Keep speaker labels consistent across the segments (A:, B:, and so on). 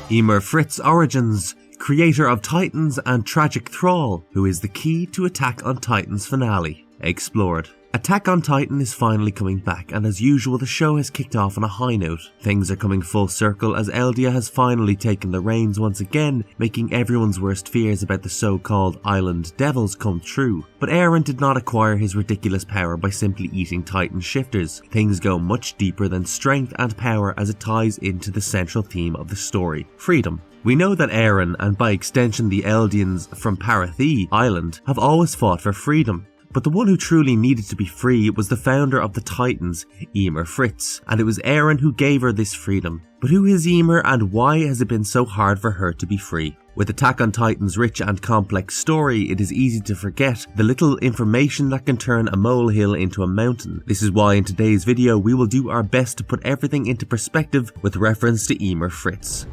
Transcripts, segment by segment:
A: Ymir Fritz origins, creator of Titans and tragic Thrall, who is the key to Attack on Titan's finale, explored. Attack on Titan is finally coming back, and as usual the show has kicked off on a high note. Things are coming full circle as Eldian has finally taken the reins once again, making everyone's worst fears about the so-called Island Devils come true. But Eren did not acquire his ridiculous power by simply eating Titan shifters. Things go much deeper than strength and power as it ties into the central theme of the story: freedom. We know that Eren, and by extension the Eldians from Parathi Island, have always fought for freedom. But the one who truly needed to be free was the founder of the Titans, Ymir Fritz, and it was Eren who gave her this freedom. But who is Ymir, and why has it been so hard for her to be free? With Attack on Titan's rich and complex story, it is easy to forget the little information that can turn a molehill into a mountain. This is why in today's video we will do our best to put everything into perspective with reference to Ymir Fritz.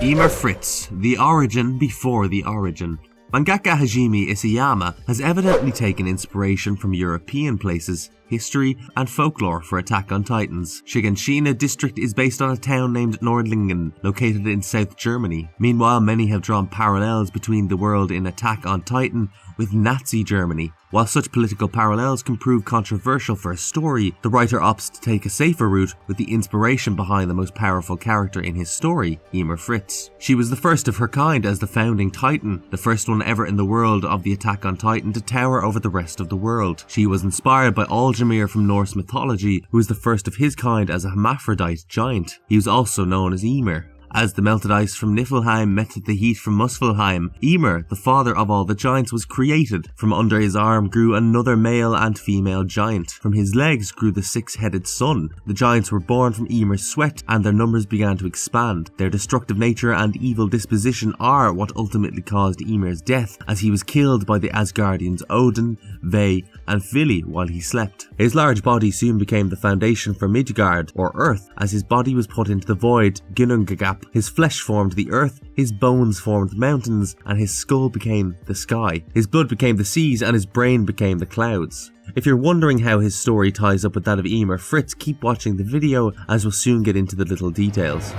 A: Ymir Fritz, the origin before the origin. Mangaka Hajime Isayama has evidently taken inspiration from European places, history and folklore for Attack on Titans. Shiganshina district is based on a town named Nordlingen, located in South Germany. Meanwhile, many have drawn parallels between the world in Attack on Titan with Nazi Germany. While such political parallels can prove controversial for a story, the writer opts to take a safer route with the inspiration behind the most powerful character in his story, Ymir Fritz. She was the first of her kind as the founding Titan, the first one ever in the world of the Attack on Titan to tower over the rest of the world. She was inspired by Ymir from Norse mythology, who was the first of his kind as a hermaphrodite giant. He was also known as Ymir. As the melted ice from Niflheim met the heat from Muspelheim, Ymir, the father of all the giants, was created. From under his arm grew another male and female giant. From his legs grew the six-headed sun. The giants were born from Ymir's sweat, and their numbers began to expand. Their destructive nature and evil disposition are what ultimately caused Ymir's death, as he was killed by the Asgardians Odin, Ve, and Vili while he slept. His large body soon became the foundation for Midgard, or Earth, as his body was put into the void, Ginnungagap. His flesh formed the earth, his bones formed the mountains, and his skull became the sky. His blood became the seas, and his brain became the clouds. If you're wondering how his story ties up with that of Ymir Fritz, keep watching the video as we'll soon get into the little details.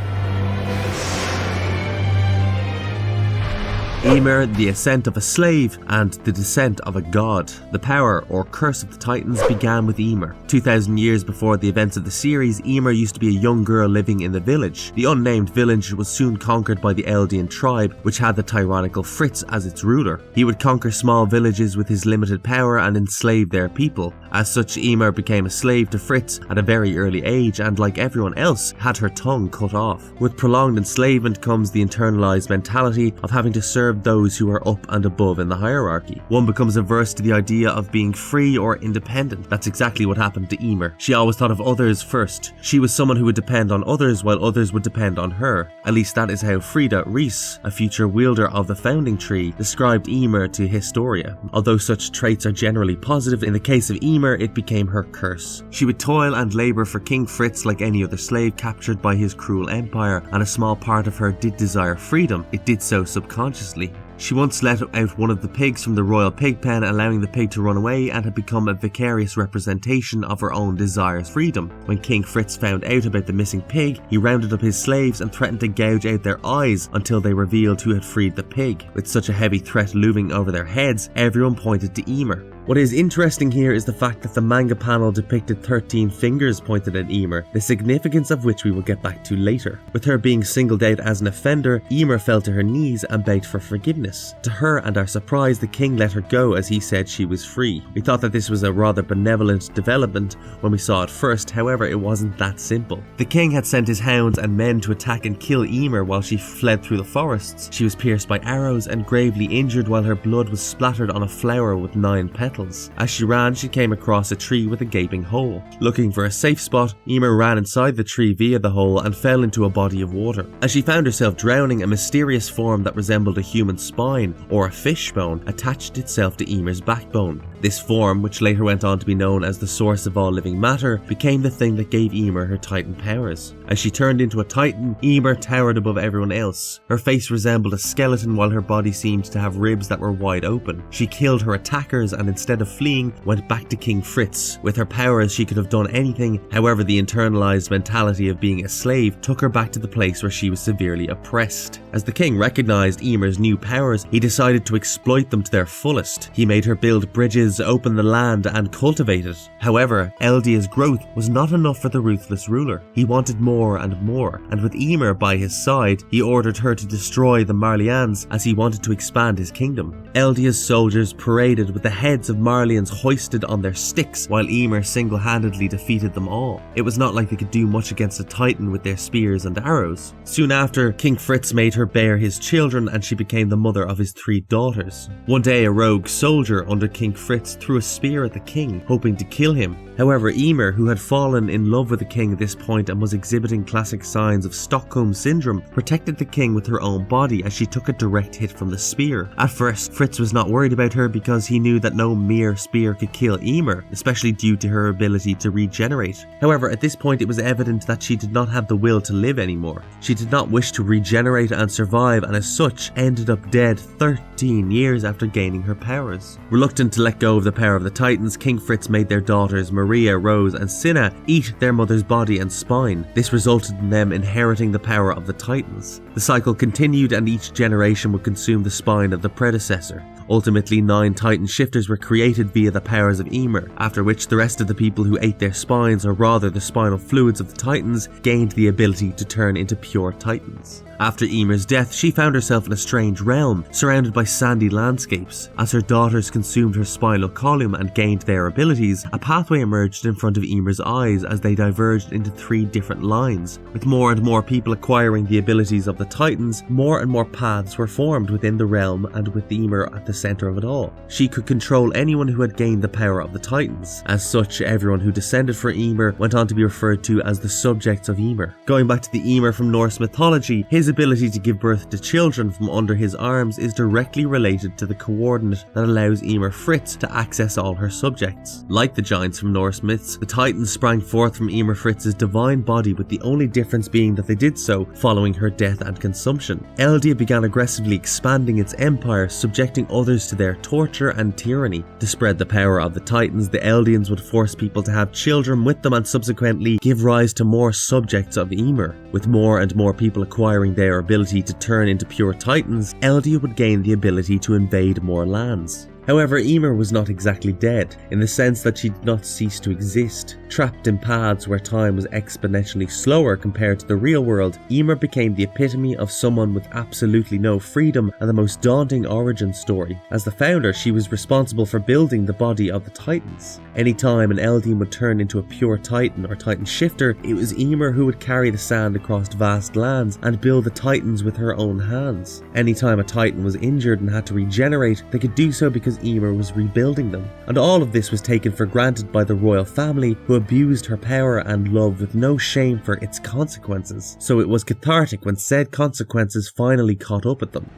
A: Ymir, the ascent of a slave, and the descent of a god. The power, or curse of the Titans, began with Ymir. 2,000 years before the events of the series, Ymir used to be a young girl living in the village. The unnamed village was soon conquered by the Eldian tribe, which had the tyrannical Fritz as its ruler. He would conquer small villages with his limited power and enslave their people. As such, Ymir became a slave to Fritz at a very early age, and like everyone else, had her tongue cut off. With prolonged enslavement comes the internalized mentality of having to serve those who are up and above in the hierarchy. One becomes averse to the idea of being free or independent. That's exactly what happened to Ymir. She always thought of others first. She was someone who would depend on others while others would depend on her. At least that is how Frida Rhys, a future wielder of the founding tree, described Ymir to Historia. Although such traits are generally positive, in the case of Ymir it became her curse. She would toil and labour for King Fritz like any other slave captured by his cruel empire, and a small part of her did desire freedom. It did so subconsciously. She once let out one of the pigs from the royal pig pen, allowing the pig to run away, and had become a vicarious representation of her own desire's freedom. When King Fritz found out about the missing pig, he rounded up his slaves and threatened to gouge out their eyes until they revealed who had freed the pig. With such a heavy threat looming over their heads, everyone pointed to Ymir. What is interesting here is the fact that the manga panel depicted 13 fingers pointed at Ymir, the significance of which we will get back to later. With her being singled out as an offender, Ymir fell to her knees and begged for forgiveness. To her and our surprise, the king let her go as he said she was free. We thought that this was a rather benevolent development when we saw it first, however it wasn't that simple. The king had sent his hounds and men to attack and kill Ymir while she fled through the forests. She was pierced by arrows and gravely injured while her blood was splattered on a flower with 9 petals. As she ran, she came across a tree with a gaping hole. Looking for a safe spot, Ymir ran inside the tree via the hole and fell into a body of water. As she found herself drowning, a mysterious form that resembled a human spine, or a fish bone, attached itself to Ymir's backbone. This form, which later went on to be known as the source of all living matter, became the thing that gave Ymir her Titan powers. As she turned into a Titan, Ymir towered above everyone else. Her face resembled a skeleton while her body seemed to have ribs that were wide open. She killed her attackers and instead of fleeing, went back to King Fritz. With her powers, she could have done anything. However, the internalized mentality of being a slave took her back to the place where she was severely oppressed. As the king recognized Ymir's new powers, he decided to exploit them to their fullest. He made her build bridges, open the land, and cultivate it. However, Eldia's growth was not enough for the ruthless ruler. He wanted more, and with Ymir by his side, he ordered her to destroy the Marlians as he wanted to expand his kingdom. Eldia's soldiers paraded with the heads of Marlians hoisted on their sticks, while Ymir single-handedly defeated them all. It was not like they could do much against a titan with their spears and arrows. Soon after, King Fritz made her bear his children, and she became the mother of his 3 daughters. One day, a rogue soldier under King Fritz threw a spear at the king, hoping to kill him. However, Ymir, who had fallen in love with the king at this point and was exhibiting classic signs of Stockholm Syndrome, protected the king with her own body as she took a direct hit from the spear. At first, Fritz was not worried about her because he knew that no mere spear could kill Ymir, especially due to her ability to regenerate. However, at this point it was evident that she did not have the will to live anymore. She did not wish to regenerate and survive, and as such ended up dead 13 years after gaining her powers. Reluctant to let go of the power of the Titans, King Fritz made their daughters Maria, Rose, and Cinna eat their mother's body and spine. This resulted in them inheriting the power of the Titans. The cycle continued, and each generation would consume the spine of the predecessor. Ultimately, 9 Titan shifters were created via the powers of Ymir, after which the rest of the people who ate their spines, or rather the spinal fluids of the Titans, gained the ability to turn into pure Titans. After Ymir's death, she found herself in a strange realm, surrounded by sandy landscapes. As her daughters consumed her spinal column and gained their abilities, a pathway emerged in front of Ymir's eyes as they diverged into 3 different lines. With more and more people acquiring the abilities of the Titans, more and more paths were formed within the realm, and with Ymir at the center of it all. She could control anyone who had gained the power of the Titans. As such, everyone who descended from Ymir went on to be referred to as the subjects of Ymir. Going back to the Ymir from Norse mythology, his ability to give birth to children from under his arms is directly related to the coordinate that allows Ymir Fritz to access all her subjects. Like the giants from Norse myths, the Titans sprang forth from Ymir Fritz's divine body, with the only difference being that they did so following her death and consumption. Eldia began aggressively expanding its empire, subjecting others to their torture and tyranny. To spread the power of the Titans, the Eldians would force people to have children with them and subsequently give rise to more subjects of Ymir. With more and more people acquiring their ability to turn into pure Titans, Eldia would gain the ability to invade more lands. However, Ymir was not exactly dead, in the sense that she did not cease to exist. Trapped in paths where time was exponentially slower compared to the real world, Ymir became the epitome of someone with absolutely no freedom and the most daunting origin story. As the founder, she was responsible for building the body of the Titans. Anytime an Eldian would turn into a pure Titan or Titan shifter, it was Ymir who would carry the sand across vast lands and build the Titans with her own hands. Anytime a Titan was injured and had to regenerate, they could do so because Ymir was rebuilding them. And all of this was taken for granted by the royal family, who abused her power and love with no shame for its consequences. So it was cathartic when said consequences finally caught up with them.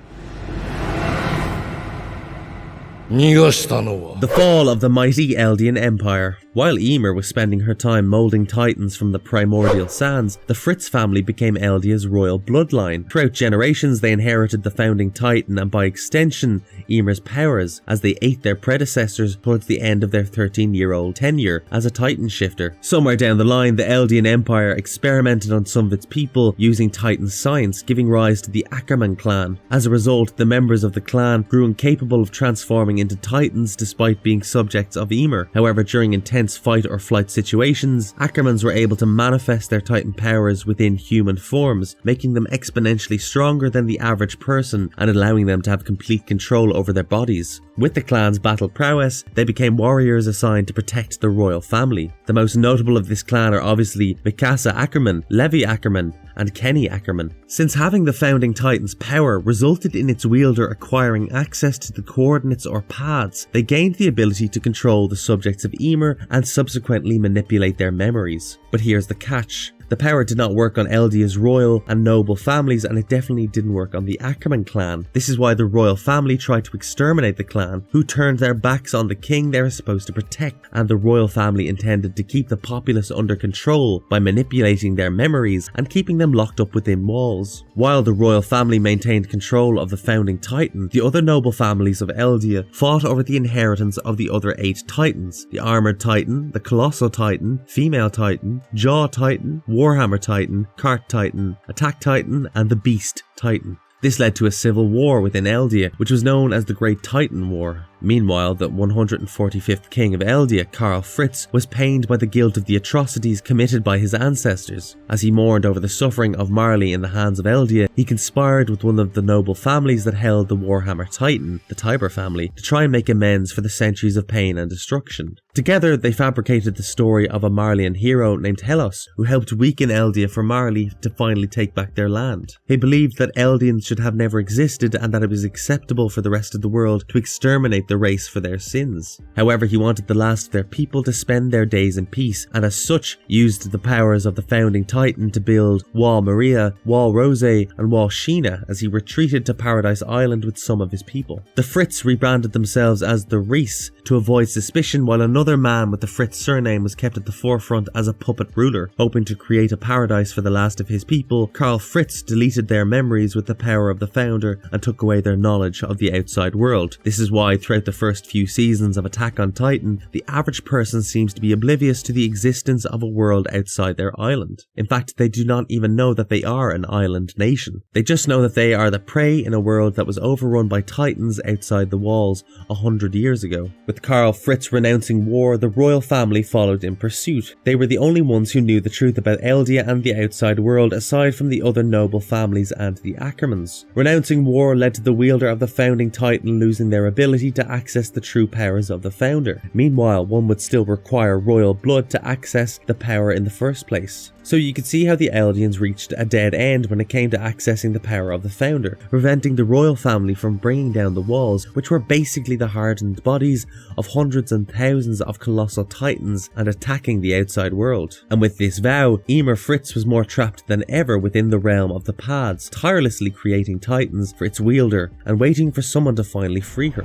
A: The fall of the mighty Eldian Empire. While Ymir was spending her time molding titans from the primordial sands, the Fritz family became Eldia's royal bloodline. Throughout generations, they inherited the founding titan and by extension, Ymir's powers, as they ate their predecessors towards the end of their 13-year-old tenure as a titan shifter. Somewhere down the line, the Eldian Empire experimented on some of its people using titan science, giving rise to the Ackerman clan. As a result, the members of the clan grew incapable of transforming into titans despite being subjects of Ymir. However, during intense fight or flight situations, Ackermans were able to manifest their titan powers within human forms, making them exponentially stronger than the average person and allowing them to have complete control over their bodies. With the clan's battle prowess, they became warriors assigned to protect the royal family. The most notable of this clan are obviously Mikasa Ackerman, Levi Ackerman, and Kenny Ackerman. Since having the founding titan's power resulted in its wielder acquiring access to the coordinates or paths, they gained the ability to control the subjects of Ymir and subsequently manipulate their memories. But here's the catch. The power did not work on Eldia's royal and noble families, and it definitely didn't work on the Ackerman clan. This is why the royal family tried to exterminate the clan, who turned their backs on the king they were supposed to protect, and the royal family intended to keep the populace under control by manipulating their memories and keeping them locked up within walls. While the royal family maintained control of the founding titan, the other noble families of Eldia fought over the inheritance of the other 8 titans: the armored titan, the colossal titan, female titan, jaw titan, warhammer titan, cart titan, attack titan, and the beast titan. This led to a civil war within Eldia, which was known as the Great Titan War. Meanwhile, the 145th king of Eldia, Ymir Fritz, was pained by the guilt of the atrocities committed by his ancestors. As he mourned over the suffering of Marley in the hands of Eldia, he conspired with one of the noble families that held the Warhammer Titan, the Tiber family, to try and make amends for the centuries of pain and destruction. Together, they fabricated the story of a Marleyan hero named Helos, who helped weaken Eldia for Marley to finally take back their land. He believed that Eldians should have never existed and that it was acceptable for the rest of the world to exterminate the race for their sins. However, he wanted the last of their people to spend their days in peace, and as such used the powers of the founding titan to build Wall Maria, Wall Rose, and Wall Sheena as he retreated to Paradise Island with some of his people. The Fritz rebranded themselves as the Reese to avoid suspicion, while another man with the Fritz surname was kept at the forefront as a puppet ruler. Hoping to create a paradise for the last of his people, Ymir Fritz deleted their memories with the power of the founder and took away their knowledge of the outside world. This is why throughout the first few seasons of Attack on Titan, the average person seems to be oblivious to the existence of a world outside their island. In fact, they do not even know that they are an island nation. They just know that they are the prey in a world that was overrun by titans outside the walls 100 years ago. With Ymir Fritz renouncing war, the royal family followed in pursuit. They were the only ones who knew the truth about Eldia and the outside world, aside from the other noble families and the Ackermans. Renouncing war led to the wielder of the founding titan losing their ability to access the true powers of the founder. Meanwhile, one would still require royal blood to access the power in the first place. So you could see how the Eldians reached a dead end when it came to accessing the power of the founder, preventing the royal family from bringing down the walls, which were basically the hardened bodies of hundreds and thousands of colossal titans, and attacking the outside world. And with this vow, Ymir Fritz was more trapped than ever within the realm of the Pads, tirelessly creating titans for its wielder and waiting for someone to finally free her.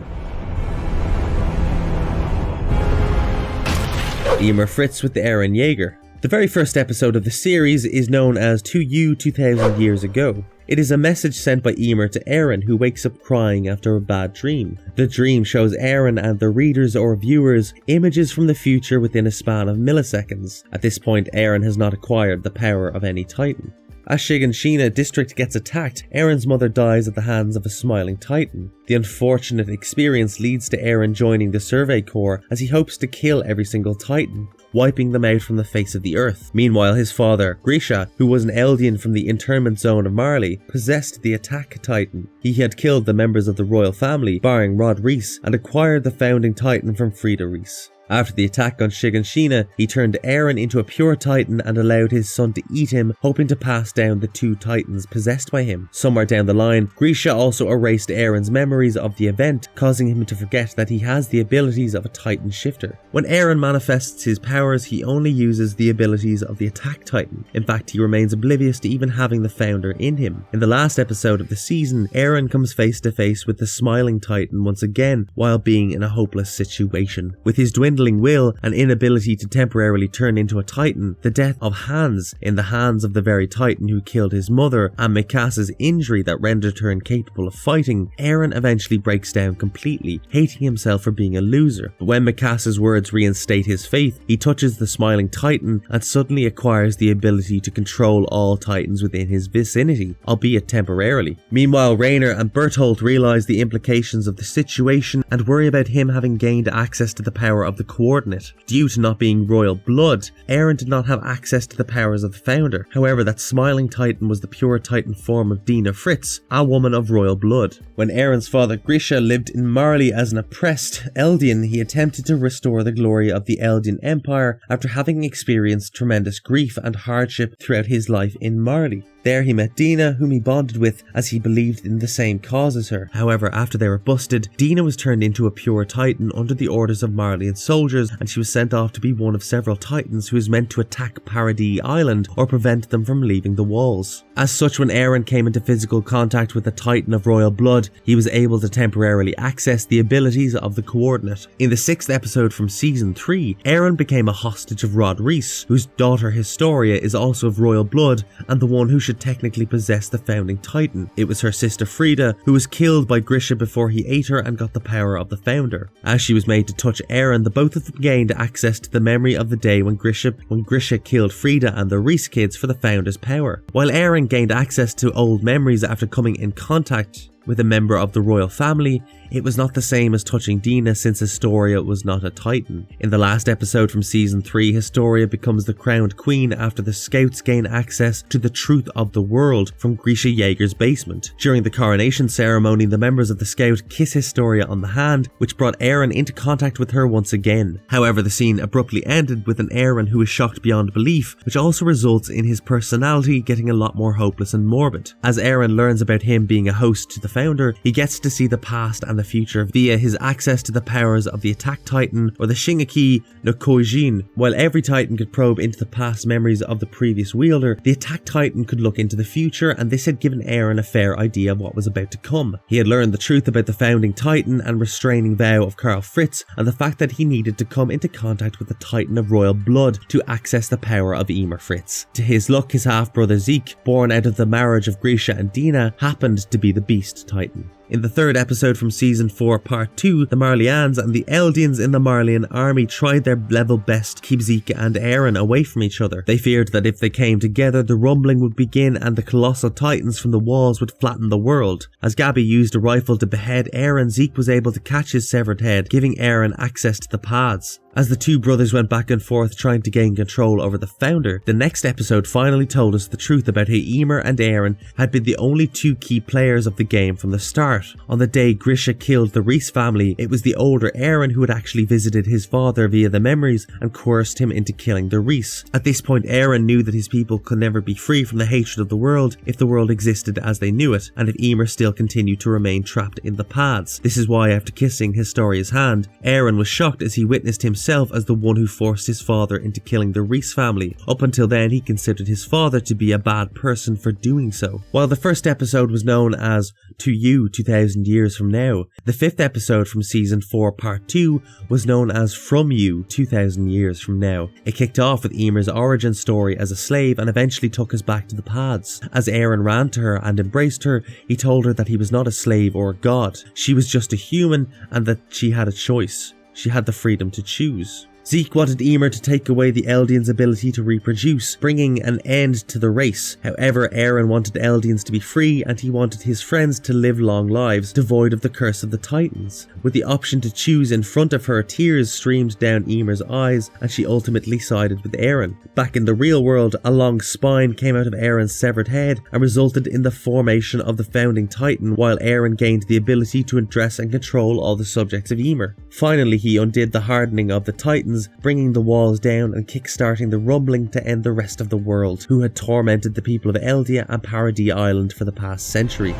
A: Ymir Fritz with the Eren Jaeger. The very first episode of the series is known as To You 2000 Years Ago. It is a message sent by Ymir to Eren, who wakes up crying after a bad dream. The dream shows Eren and the readers or viewers images from the future within a span of milliseconds. At this point, Eren has not acquired the power of any titan. As Shiganshina district gets attacked, Eren's mother dies at the hands of a smiling titan. The unfortunate experience leads to Eren joining the Survey Corps as he hopes to kill every single titan, wiping them out from the face of the earth. Meanwhile, his father, Grisha, who was an Eldian from the internment zone of Marley, possessed the attack titan. He had killed the members of the royal family, barring Rod Reese, and acquired the founding titan from Frida Reese. After the attack on Shiganshina, he turned Eren into a pure titan and allowed his son to eat him, hoping to pass down the 2 titans possessed by him. Somewhere down the line, Grisha also erased Eren's memories of the event, causing him to forget that he has the abilities of a titan shifter. When Eren manifests his powers, he only uses the abilities of the attack titan. In fact, he remains oblivious to even having the founder in him. In the last episode of the season, Eren comes face to face with the smiling titan once again while being in a hopeless situation. With his dwindling will and inability to temporarily turn into a titan, the death of Hans in the hands of the very titan who killed his mother, and Mikasa's injury that rendered her incapable of fighting, Eren eventually breaks down completely, hating himself for being a loser. But when Mikasa's words reinstate his faith, he touches the smiling titan and suddenly acquires the ability to control all titans within his vicinity, albeit temporarily. Meanwhile, Rainer and Bertolt realize the implications of the situation and worry about him having gained access to the power of the coordinate. Due to not being royal blood, Eren did not have access to the powers of the founder. However, that smiling titan was the pure titan form of Dina Fritz, a woman of royal blood. When Eren's father Grisha lived in Marley as an oppressed Eldian, he attempted to restore the glory of the Eldian Empire after having experienced tremendous grief and hardship throughout his life in Marley. There he met Dina, whom he bonded with as he believed in the same cause as her. However, after they were busted, Dina was turned into a pure Titan under the orders of Marleyan soldiers, and she was sent off to be one of several Titans who was meant to attack Paradis Island or prevent them from leaving the walls. As such, when Eren came into physical contact with a Titan of royal blood, he was able to temporarily access the abilities of the Coordinate. In the 6th episode from season 3, Eren became a hostage of Rod Reis, whose daughter Historia is also of royal blood and the one who should technically possess the founding Titan. It was her sister Frida who was killed by Grisha before he ate her and got the power of the founder. As she was made to touch Eren, the both of them gained access to the memory of the day when Grisha killed Frida and the Reis kids for the founder's power. While Eren gained access to old memories after coming in contact with a member of the royal family, it was not the same as touching Dina since Historia was not a Titan. In the last episode from season 3, Historia becomes the crowned queen after the scouts gain access to the truth of the world from Grisha Jaeger's basement. During the coronation ceremony, the members of the scout kiss Historia on the hand, which brought Eren into contact with her once again. However, the scene abruptly ended with an Eren who is shocked beyond belief, which also results in his personality getting a lot more hopeless and morbid. As Eren learns about him being a host to the founder, he gets to see the past and the future via his access to the powers of the Attack Titan or the Shingeki no Kyojin. While every Titan could probe into the past memories of the previous wielder, the Attack Titan could look into the future, and this had given Eren a fair idea of what was about to come. He had learned the truth about the founding Titan and restraining vow of Ymir Fritz, and the fact that he needed to come into contact with the Titan of royal blood to access the power of Ymir Fritz. To his luck, his half-brother Zeke, born out of the marriage of Grisha and Dina, happened to be the Beast Titan. In the 3rd episode from season 4 part 2, the Marleyans and the Eldians in the Marleyan army tried their level best to keep Zeke and Eren away from each other. They feared that if they came together, the rumbling would begin and the colossal titans from the walls would flatten the world. As Gabi used a rifle to behead Eren, Zeke was able to catch his severed head, giving Eren access to the paths. As the two brothers went back and forth trying to gain control over the founder, the next episode finally told us the truth about how Ymir and Eren had been the only two key players of the game from the start. On the day Grisha killed the Reis family, it was the older Eren who had actually visited his father via the memories and coerced him into killing the Reis. At this point, Eren knew that his people could never be free from the hatred of the world if the world existed as they knew it, and if Ymir still continued to remain trapped in the paths. This is why, after kissing Historia's hand, Eren was shocked as he witnessed himself as the one who forced his father into killing the Reis family. Up until then, he considered his father to be a bad person for doing so. While the first episode was known as To You 2000 Years From Now, the 5th episode from season 4 part 2 was known as From You 2000 Years From Now. It kicked off with Ymir's origin story as a slave and eventually took us back to the paths. As Eren ran to her and embraced her, he told her that he was not a slave or a god. She was just a human and that she had a choice. She had the freedom to choose. Zeke wanted Ymir to take away the Eldians' ability to reproduce, bringing an end to the race. However, Eren wanted Eldians to be free, and he wanted his friends to live long lives, devoid of the curse of the Titans. With the option to choose in front of her, tears streamed down Ymir's eyes, and she ultimately sided with Eren. Back in the real world, a long spine came out of Eren's severed head and resulted in the formation of the founding Titan, while Eren gained the ability to address and control all the subjects of Ymir. Finally, he undid the hardening of the Titans, bringing the walls down and kick-starting the rumbling to end the rest of the world, who had tormented the people of Eldia and Paradis Island for the past century.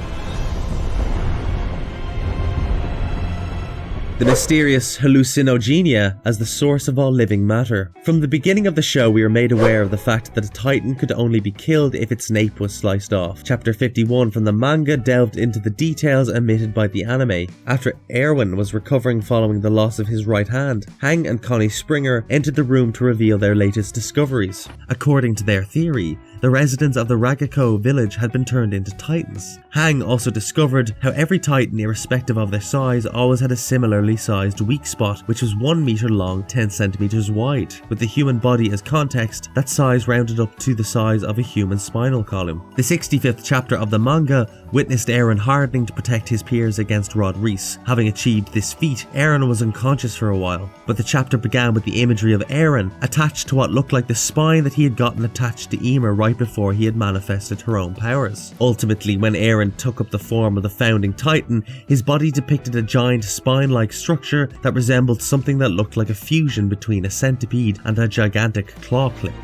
A: The mysterious hallucinogenia as the source of all living matter. From the beginning of the show, we are made aware of the fact that a Titan could only be killed if its nape was sliced off. Chapter 51 from the manga delved into the details omitted by the anime. After Erwin was recovering following the loss of his right hand, Hang and Connie Springer entered the room to reveal their latest discoveries. According to their theory, the residents of the Ragako village had been turned into Titans. Hang also discovered how every Titan, irrespective of their size, always had a similarly sized weak spot, which was 1 meter long, 10 centimeters wide. With the human body as context, that size rounded up to the size of a human spinal column. The 65th chapter of the manga witnessed Eren hardening to protect his peers against Rod Reis. Having achieved this feat, Eren was unconscious for a while, but the chapter began with the imagery of Eren attached to what looked like the spine that he had gotten attached to Ymir right before he had manifested her own powers. Ultimately, when Eren took up the form of the founding Titan, his body depicted a giant spine-like structure that resembled something that looked like a fusion between a centipede and a gigantic claw clip.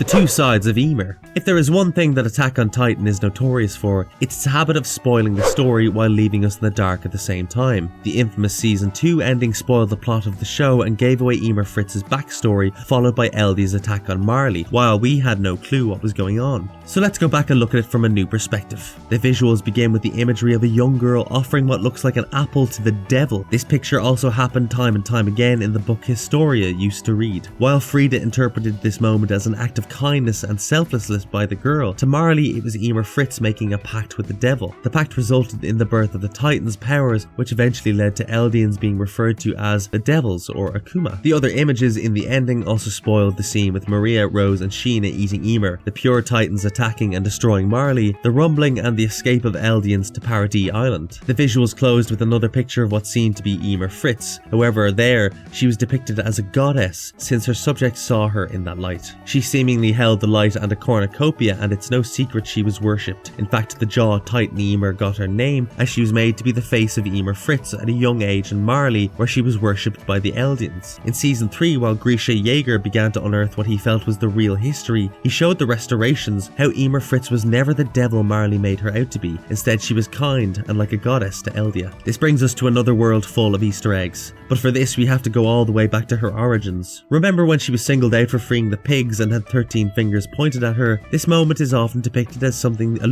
A: The two sides of Ymir. If there is one thing that Attack on Titan is notorious for, it's its habit of spoiling the story while leaving us in the dark at the same time. The infamous Season 2 ending spoiled the plot of the show and gave away Ymir Fritz's backstory, followed by Eldia's attack on Marley, while we had no clue what was going on. So let's go back and look at it from a new perspective. The visuals begin with the imagery of a young girl offering what looks like an apple to the devil. This picture also happened time and time again in the book Historia used to read. While Frida interpreted this moment as an act of kindness and selflessness by the girl, to Marley it was Ymir Fritz making a pact with the devil. The pact resulted in the birth of the Titans' powers, which eventually led to Eldians being referred to as the Devils or Akuma. The other images in the ending also spoiled the scene with Maria, Rose and Sheena eating Ymir, the pure Titans attacking and destroying Marley, the rumbling and the escape of Eldians to Paradis Island. The visuals closed with another picture of what seemed to be Ymir Fritz. However, there, she was depicted as a goddess, since her subjects saw her in that light. She seemingly held the light and a cornucopia, and it's no secret she was worshipped. In fact, the Jaw Titan Ymir got her name as she was made to be the face of Ymir Fritz at a young age in Marley, where she was worshipped by the Eldians. In Season 3, while Eren Jaeger began to unearth what he felt was the real history, he showed the restorations how Ymir Fritz was never the devil Marley made her out to be. Instead, she was kind and like a goddess to Eldia. This brings us to another world full of Easter eggs. But for this, we have to go all the way back to her origins. Remember when she was singled out for freeing the pigs and had 13 fingers pointed at her? This moment is often depicted as something that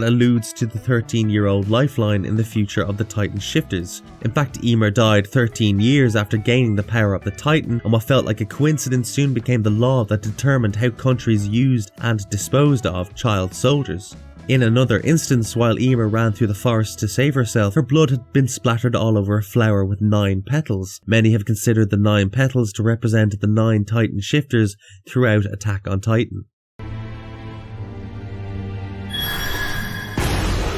A: alludes to the 13-year-old lifeline in the future of the Titan shifters. In fact, Ymir died 13 years after gaining the power of the Titan, and what felt like a coincidence soon became the law that determined how countries used and disposed of child soldiers. In another instance, while Ymir ran through the forest to save herself, her blood had been splattered all over a flower with 9 petals. Many have considered the 9 petals to represent the 9 Titan shifters throughout Attack on Titan.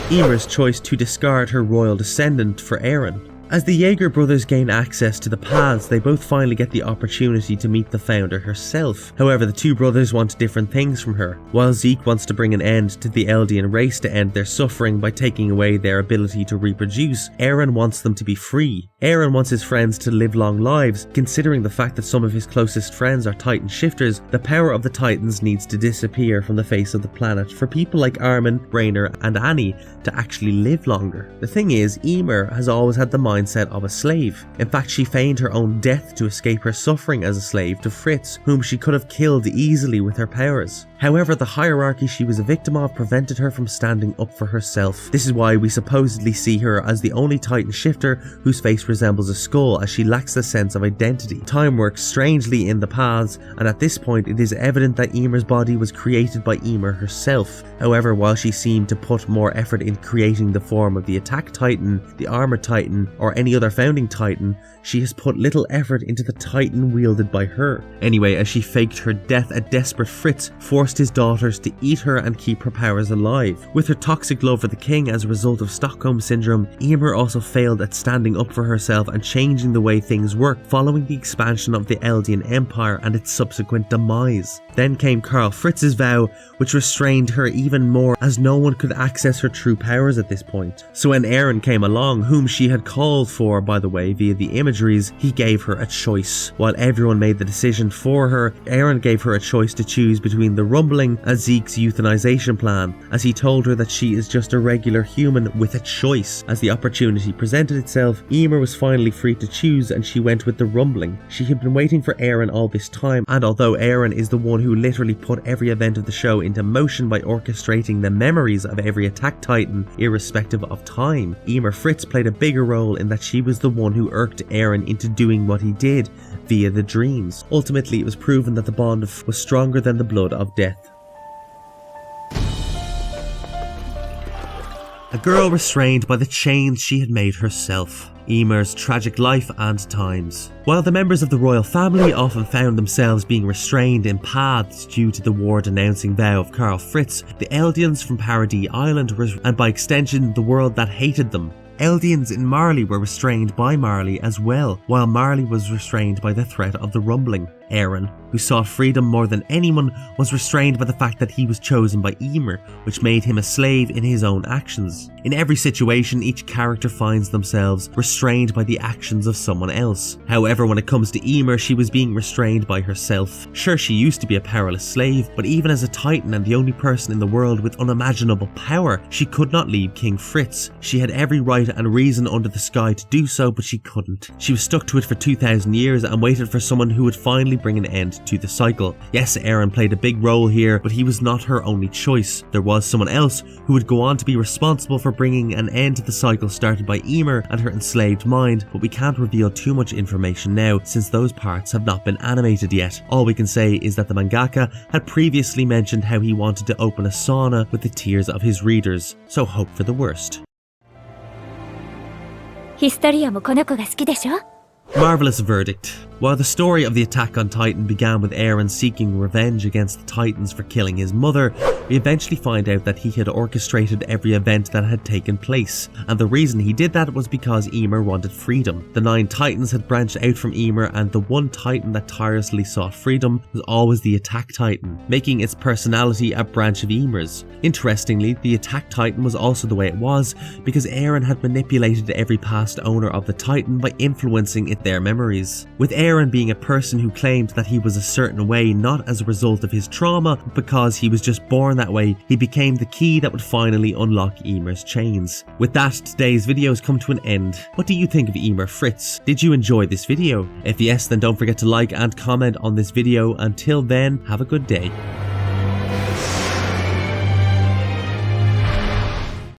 A: Ymir's choice to discard her royal descendant for Eren. As the Jaeger brothers gain access to the paths, they both finally get the opportunity to meet the founder herself. However, the two brothers want different things from her. While Zeke wants to bring an end to the Eldian race to end their suffering by taking away their ability to reproduce, Eren wants them to be free. Eren wants his friends to live long lives. Considering the fact that some of his closest friends are Titan shifters, the power of the Titans needs to disappear from the face of the planet for people like Armin, Rainer and Annie to actually live longer. The thing is, Ymir has always had the mindset of a slave. In fact, she feigned her own death to escape her suffering as a slave to Fritz, whom she could have killed easily with her powers. However, the hierarchy she was a victim of prevented her from standing up for herself. This is why we supposedly see her as the only Titan shifter whose face resembles a skull, as she lacks a sense of identity. Time works strangely in the paths, and at this point it is evident that Ymir's body was created by Ymir herself. However, while she seemed to put more effort in creating the form of the Attack Titan, the Armor Titan, or any other founding Titan, she has put little effort into the Titan wielded by her. Anyway, as she faked her death, a desperate Fritz forced his daughters to eat her and keep her powers alive. With her toxic love for the king as a result of Stockholm Syndrome, Ymir also failed at standing up for herself and changing the way things work following the expansion of the Eldian Empire and its subsequent demise. Then came Karl Fritz's vow, which restrained her even more, as no one could access her true powers at this point. So when Eren came along, whom she had called for, by the way, via the imageries, he gave her a choice. While everyone made the decision for her, Eren gave her a choice to choose between the rumbling and Zeke's euthanization plan, as he told her that she is just a regular human with a choice. As the opportunity presented itself, Ymir was finally free to choose, and she went with the rumbling. She had been waiting for Eren all this time, and although Eren is the one who literally put every event of the show into motion by orchestrating the memories of every Attack Titan irrespective of time, Ymir Fritz played a bigger role in that she was the one who irked Eren into doing what he did via the dreams. Ultimately, it was proven that the bond was stronger than the blood of death. A girl restrained by the chains she had made herself. Ymir's tragic life and times. While the members of the royal family often found themselves being restrained in paths due to the war-denouncing vow of Karl Fritz, the Eldians from Paradis Island were, and by extension the world that hated them. Eldians in Marley were restrained by Marley as well, while Marley was restrained by the threat of the rumbling. Eren, who sought freedom more than anyone, was restrained by the fact that he was chosen by Ymir, which made him a slave in his own actions. In every situation, each character finds themselves restrained by the actions of someone else. However, when it comes to Ymir, she was being restrained by herself. Sure, she used to be a powerless slave, but even as a titan and the only person in the world with unimaginable power, she could not leave King Fritz. She had every right and reason under the sky to do so, but she couldn't. She was stuck to it for 2,000 years and waited for someone who would finally bring an end to the cycle. Yes, Eren played a big role here, but he was not her only choice. There was someone else who would go on to be responsible for bringing an end to the cycle started by Ymir and her enslaved mind, but we can't reveal too much information now since those parts have not been animated yet. All we can say is that the mangaka had previously mentioned how he wanted to open a sauna with the tears of his readers, so hope for the worst. Marvelous verdict. While the story of the Attack on Titan began with Eren seeking revenge against the Titans for killing his mother, we eventually find out that he had orchestrated every event that had taken place, and the reason he did that was because Ymir wanted freedom. The 9 Titans had branched out from Ymir, and the one Titan that tirelessly sought freedom was always the Attack Titan, making its personality a branch of Ymir's. Interestingly, the Attack Titan was also the way it was because Eren had manipulated every past owner of the Titan by influencing their memories. With Eren being a person who claimed that he was a certain way not as a result of his trauma, but because he was just born that way, he became the key that would finally unlock Ymir's chains. With that, today's video has come to an end. What do you think of Ymir Fritz? Did you enjoy this video? If yes, then don't forget to like and comment on this video. Until then, have a good day.